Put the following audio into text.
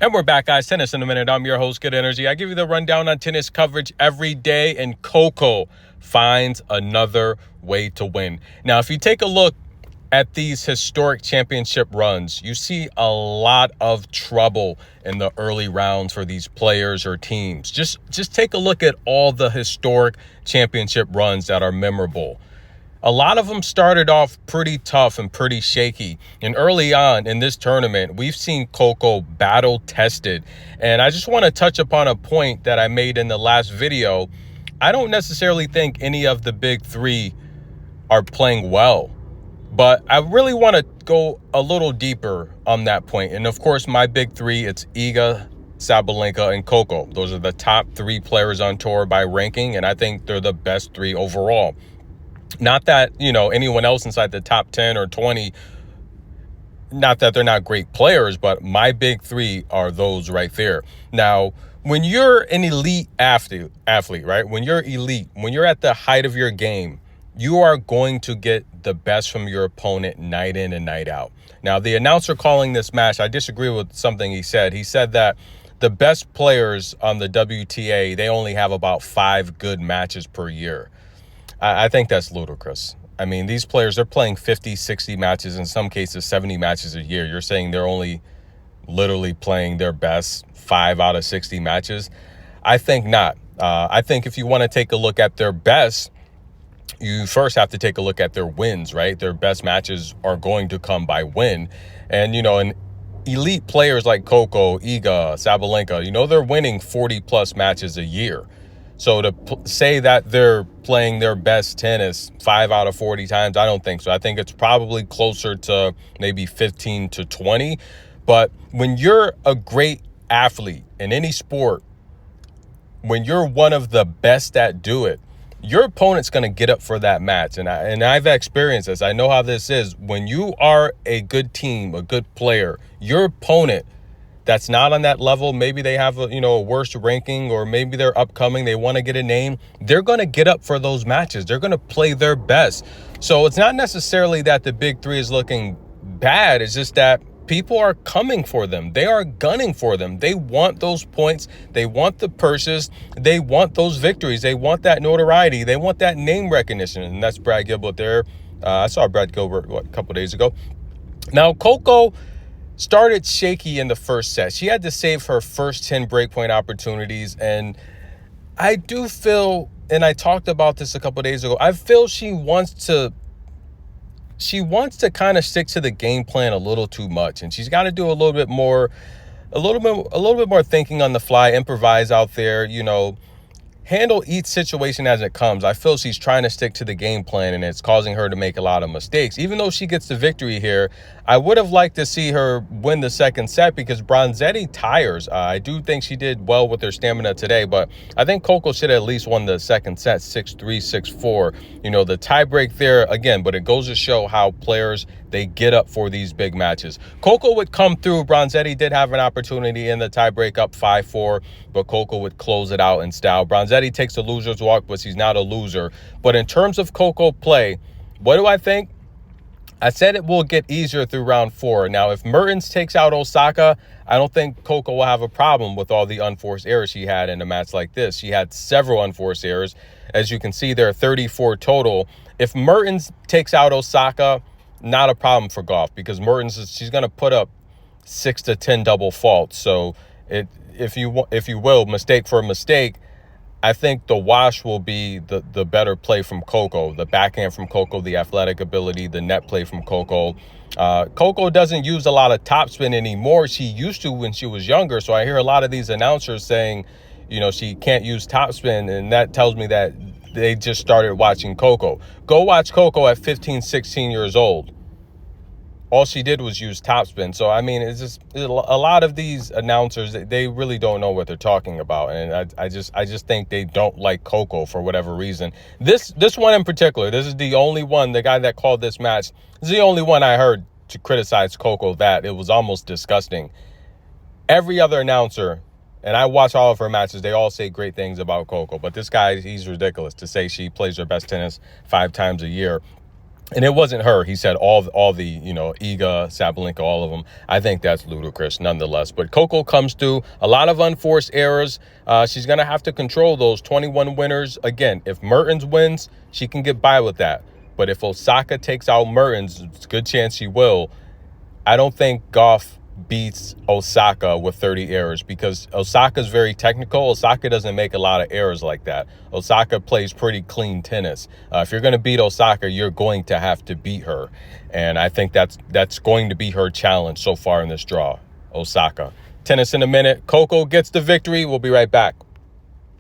And we're back, guys. Tennis in a minute. I'm your host, Good Energy. I give you the rundown on tennis coverage every day, and Coco finds another way to win. Now, if you take a look at these historic championship runs, you see a lot of trouble in the early rounds for these players or teams. Just take a look at all the historic championship runs that are memorable. A lot of them started off pretty tough and pretty shaky. And early on in this tournament, we've seen Coco battle tested. And I just want to touch upon a point that I made in the last video. I don't necessarily think any of the big three are playing well, but I really want to go a little deeper on that point. And of course, my big three, it's Iga, Sabalenka, and Coco. Those are the top three players on tour by ranking, and I think they're the best three overall. Not that, anyone else inside the top 10 or 20, not that they're not great players, but my big three are those right there. Now, when you're an elite athlete, right? When you're elite, when you're at the height of your game, you are going to get the best from your opponent night in and night out. Now, the announcer calling this match, I disagree with something he said. He said that the best players on the WTA, they only have about 5 good matches per year. I think that's ludicrous. I mean, these players, they're playing 50, 60 matches, in some cases 70 matches a year. You're saying they're only literally playing their best 5 out of 60 matches? I think not. I think if you want to take a look at their best, you first have to take a look at their wins, right? Their best matches are going to come by win. And, and elite players like Coco, Iga, Sabalenka, they're winning 40-plus matches a year. So to say that they're playing their best tennis 5 out of 40 times, I don't think so. I think it's probably closer to maybe 15 to 20. But when you're a great athlete in any sport, when you're one of the best that do it, your opponent's going to get up for that match. And I've experienced this. I know how this is. When you are a good team, a good player, your opponent that's not on that level, maybe they have a worse ranking, or maybe they're upcoming, they want to get a name, they're going to get up for those matches. They're going to play their best. So it's not necessarily that the big three is looking bad. It's just that people are coming for them. They are gunning for them. They want those points. They want the purses. They want those victories. They want that notoriety. They want that name recognition. And that's Brad Gilbert there. I saw Brad Gilbert, a couple days ago. Now, Coco started shaky in the first set. She had to save her first 10 breakpoint opportunities. And I do feel, and I talked about this a couple days ago, I feel she wants to kind of stick to the game plan a little too much. And she's got to do a little bit more thinking on the fly, improvise out there, handle each situation as it comes. I feel she's trying to stick to the game plan, and it's causing her to make a lot of mistakes. Even though she gets the victory here, I would have liked to see her win the second set because Bronzetti tires. I do think she did well with her stamina today, but I think Coco should have at least won the second set 6-3, 6-4. The tiebreak there, again, but it goes to show how players, they get up for these big matches. Coco would come through. Bronzetti did have an opportunity in the tiebreak up 5-4, but Coco would close it out in style. Bronzetti takes a loser's walk, but she's not a loser. But in terms of Coco play, what do I think? I said it will get easier through round 4. Now, if Mertens takes out Osaka, I don't think Coco will have a problem with all the unforced errors she had in a match like this. She had several unforced errors. As you can see, there are 34 total. If Mertens takes out Osaka, not a problem for Gauff, because Mertens, she's going to put up 6 to 10 double faults. So if you will, mistake for a mistake, I think the wash will be the better play from Coco, the backhand from Coco, the athletic ability, the net play from Coco. Coco doesn't use a lot of topspin anymore. She used to when she was younger. So I hear a lot of these announcers saying, she can't use topspin, and that tells me that they just started watching Coco. Go watch Coco at 15, 16 years old. All she did was use topspin. So, I mean, it's just a lot of these announcers, they really don't know what they're talking about. And I just think they don't like Coco for whatever reason. This one in particular, this is the only one, the guy that called this match, is the only one I heard to criticize Coco that. It was almost disgusting. Every other announcer, and I watch all of her matches, they all say great things about Coco. But this guy, he's ridiculous to say she plays her best tennis 5 times a year. And it wasn't her. He said all the Iga, Sabalenka, all of them. I think that's ludicrous nonetheless. But Coco comes through. A lot of unforced errors. She's going to have to control those 21 winners. Again, if Mertens wins, she can get by with that. But if Osaka takes out Mertens, it's a good chance she will. I don't think Gauff beats Osaka with 30 errors because Osaka's very technical. Osaka doesn't make a lot of errors like that. Osaka plays pretty clean tennis. If you're going to beat Osaka, you're going to have to beat her. And I think that's going to be her challenge so far in this draw, Osaka. Tennis in a minute. Coco gets the victory. We'll be right back.